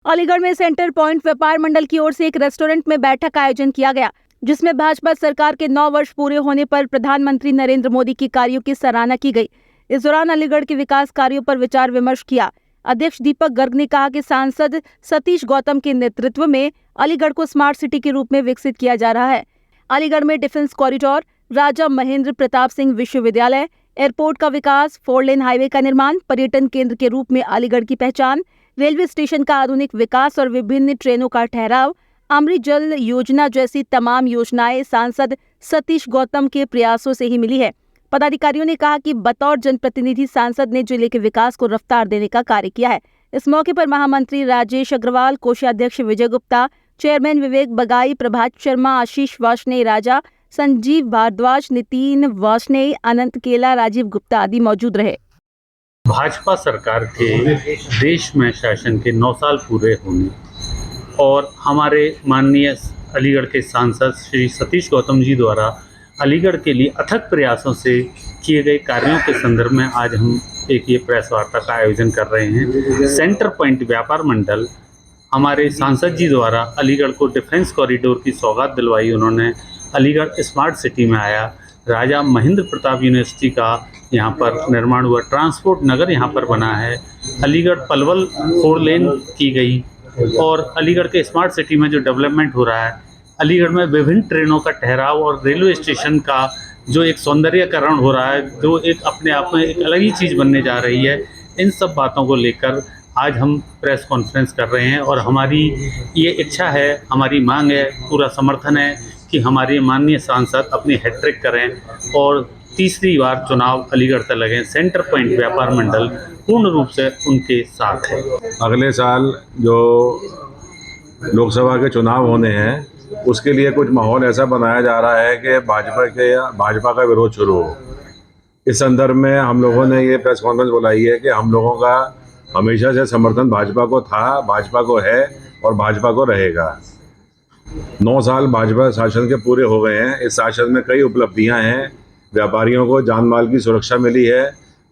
अलीगढ़ में centre point व्यापार मंडल की ओर से एक रेस्टोरेंट में बैठक का आयोजन किया गया, जिसमें भाजपा सरकार के 9 वर्ष पूरे होने पर प्रधानमंत्री नरेंद्र मोदी के कार्यों की सराहना की गई। इस दौरान अलीगढ़ के विकास कार्यों पर विचार विमर्श किया। अध्यक्ष दीपक गर्ग ने कहा कि सांसद सतीश गौतम के नेतृत्व में अलीगढ़ को स्मार्ट सिटी के रूप में विकसित किया जा रहा है। अलीगढ़ में डिफेंस कॉरिडोर, राजा महेंद्र प्रताप सिंह विश्वविद्यालय, एयरपोर्ट का विकास, 4 लेन हाईवे का निर्माण, पर्यटन केंद्र के रूप में अलीगढ़ की पहचान, रेलवे स्टेशन का आधुनिक विकास और विभिन्न ट्रेनों का ठहराव, अमृत जल योजना जैसी तमाम योजनाएं सांसद सतीश गौतम के प्रयासों से ही मिली है। पदाधिकारियों ने कहा कि बतौर जनप्रतिनिधि सांसद ने जिले के विकास को रफ्तार देने का कार्य किया है। इस मौके पर महामंत्री राजेश अग्रवाल, कोषाध्यक्ष विजय गुप्ता, चेयरमैन विवेक बगाई, प्रभात शर्मा, आशीष वार्ष्णेय राजा, संजीव भारद्वाज, नितिन वार्ष्णेय, अनंत केला, राजीव गुप्ता आदि मौजूद रहे। भाजपा सरकार के देश में शासन के 9 साल पूरे होने और हमारे माननीय अलीगढ़ के सांसद श्री सतीश गौतम जी द्वारा अलीगढ़ के लिए अथक प्रयासों से किए गए कार्यों के संदर्भ में आज हम एक ये प्रेस वार्ता का आयोजन कर रहे हैं। सेंटर पॉइंट व्यापार मंडल हमारे सांसद जी द्वारा अलीगढ़ को डिफेंस कॉरिडोर की सौगात दिलवाई। उन्होंने अलीगढ़ स्मार्ट सिटी में आया। राजा महेंद्र प्रताप यूनिवर्सिटी का यहाँ पर निर्माण हुआ। ट्रांसपोर्ट नगर यहाँ पर बना है। अलीगढ़ पलवल 4 लेन की गई और अलीगढ़ के स्मार्ट सिटी में जो डेवलपमेंट हो रहा है, अलीगढ़ में विभिन्न ट्रेनों का ठहराव और रेलवे स्टेशन का जो एक सौंदर्यकरण हो रहा है, जो एक अपने आप में एक अलग ही चीज़ बनने जा रही है। इन सब बातों को लेकर आज हम प्रेस कॉन्फ्रेंस कर रहे हैं और हमारी ये इच्छा है, हमारी मांग है, पूरा समर्थन है कि हमारे माननीय सांसद अपनी हैट्रिक करें और तीसरी बार चुनाव अलीगढ़ से लगें। सेंटर पॉइंट व्यापार मंडल पूर्ण रूप से उनके साथ है। अगले साल जो लोकसभा के चुनाव होने हैं, उसके लिए कुछ माहौल ऐसा बनाया जा रहा है कि भाजपा का विरोध शुरू हो। इस संदर्भ में हम लोगों ने ये प्रेस कॉन्फ्रेंस बुलाई है कि हम लोगों का हमेशा से समर्थन भाजपा को था, भाजपा को है और भाजपा को रहेगा। 9 साल भाजपा शासन के पूरे हो गए हैं। इस शासन में कई उपलब्धियां हैं। व्यापारियों को जान माल की सुरक्षा मिली है।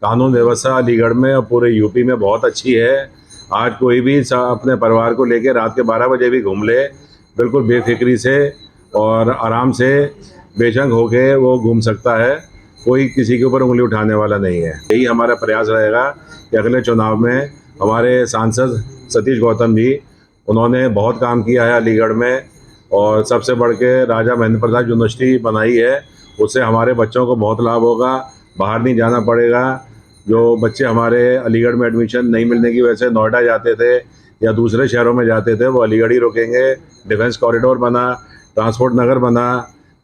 कानून व्यवस्था अलीगढ़ में और पूरे यूपी में बहुत अच्छी है। आज कोई भी अपने परिवार को लेकर रात के 12 बजे भी घूम ले, बिल्कुल बेफिक्री से और आराम से बेचैन होके वो घूम सकता है। कोई किसी के ऊपर उंगली उठाने वाला नहीं है। यही हमारा प्रयास रहेगा कि अगले चुनाव में हमारे सांसद सतीश गौतम जी, उन्होंने बहुत काम किया है अलीगढ़ में और सबसे बढ़ के राजा महेंद्र प्रताप यूनिवर्सिटी बनाई है। उससे हमारे बच्चों को बहुत लाभ होगा, बाहर नहीं जाना पड़ेगा। जो बच्चे हमारे अलीगढ़ में एडमिशन नहीं मिलने की वजह से नोएडा जाते थे या दूसरे शहरों में जाते थे, वो अलीगढ़ ही रुकेंगे। डिफेंस कॉरिडोर बना, ट्रांसपोर्ट नगर बना,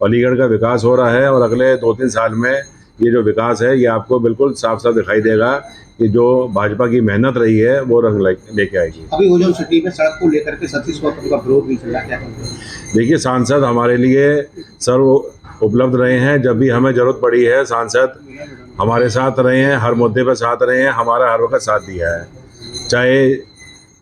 अलीगढ़ का विकास हो रहा है और अगले 2-3 साल में ये जो विकास है, ये आपको बिल्कुल साफ साफ दिखाई देगा कि जो भाजपा की मेहनत रही है वो रंग लेके आएगी। अभी ओजोन सिटी में सड़क को लेकर के सतीश गौतम का विरोध भी चल रहा है। देखिए, सांसद हमारे लिए सर्व उपलब्ध रहे हैं। जब भी हमें जरूरत पड़ी है, सांसद हमारे साथ रहे हैं, हर मुद्दे पर साथ रहे हैं, हमारा हर वक्त साथ दिया है। चाहे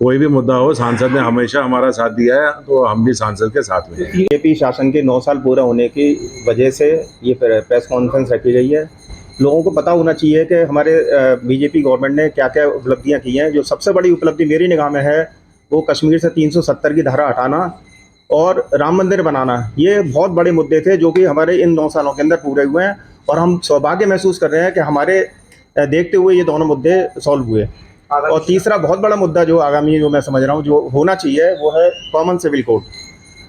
कोई भी मुद्दा हो, सांसद ने हमेशा हमारा साथ दिया है, तो हम भी सांसद के साथ में हैं। बीजेपी शासन के 9 साल पूरा होने की वजह से ये प्रेस कॉन्फ्रेंस रखी गई है। लोगों को पता होना चाहिए कि हमारे बीजेपी गवर्नमेंट ने क्या क्या उपलब्धियां की हैं। जो सबसे बड़ी उपलब्धि मेरी निगाह में है, वो कश्मीर से 370 की धारा हटाना और राम मंदिर बनाना। ये बहुत बड़े मुद्दे थे जो कि हमारे इन 9 सालों के अंदर पूरे हुए हैं और हम सौभाग्य महसूस कर रहे हैं कि हमारे देखते हुए ये दोनों मुद्दे सॉल्व हुए। और तीसरा बहुत बड़ा मुद्दा जो आगामी जो मैं समझ रहा हूँ जो होना चाहिए, वो है कॉमन सिविल कोड।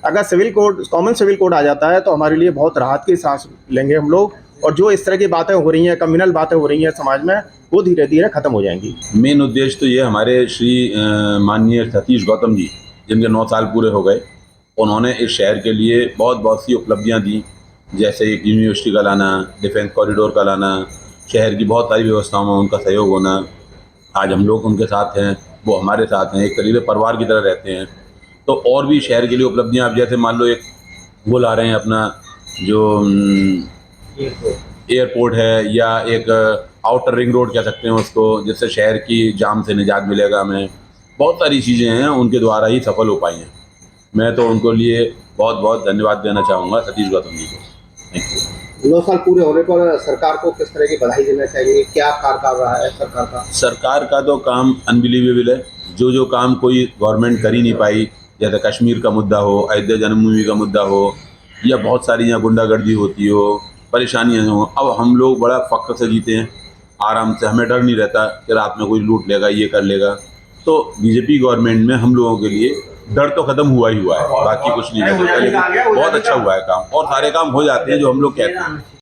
अगर कॉमन सिविल कोड आ जाता है तो हमारे लिए बहुत राहत की सांस लेंगे हम लोग, और जो इस तरह की बातें हो रही हैं, कम्युनल बातें हो रही हैं समाज में, वो धीरे धीरे खत्म हो जाएंगी। मेन उद्देश्य तो ये हमारे श्री माननीय सतीश गौतम जी, जिनके 9 साल पूरे हो गए, उन्होंने इस शहर के लिए बहुत सी उपलब्धियां दी, जैसे एक यूनिवर्सिटी का लाना, डिफेंस कॉरिडोर का लाना, शहर की बहुत सारी व्यवस्थाओं में उनका सहयोग होना। आज हम लोग उनके साथ हैं, वो हमारे साथ हैं, एक करीबी परिवार की तरह रहते हैं। तो और भी शहर के लिए उपलब्धियां, आप जैसे मान लो एक वो ला रहे हैं अपना जो एयरपोर्ट है, या एक आउटर रिंग रोड कह सकते हैं उसको, जिससे शहर की जाम से निजात मिलेगा हमें। बहुत सारी चीज़ें हैं उनके द्वारा ही सफल हो पाई हैं। मैं तो उनको लिए बहुत धन्यवाद देना चाहूँगा सतीश गौतम जी को। Thank you. 9 साल पूरे होने पर सरकार को किस तरह की बधाई देना चाहिए? क्या कार्य कर रहा है सरकार का? सरकार का तो काम अनबिलीवेबल है। जो जो काम कोई गवर्नमेंट कर ही नहीं पाई, जैसे कश्मीर का मुद्दा हो, अयोध्या जन्मभूमि का मुद्दा हो, या बहुत सारी यहाँ गुंडागर्दी होती हो, परेशानियाँ हो, अब हम लोग बड़ा फ़ख्र से जीते हैं, आराम से, हमें डर नहीं रहता कि रात में कोई लूट लेगा, ये कर लेगा। तो बीजेपी गवर्नमेंट में हम लोगों के लिए डर तो ख़त्म हुआ ही हुआ है, बाकी कुछ नहीं कर सकता, लेकिन बहुत अच्छा हुआ है काम, और सारे काम हो जाते हैं जो हम लोग कहते हैं।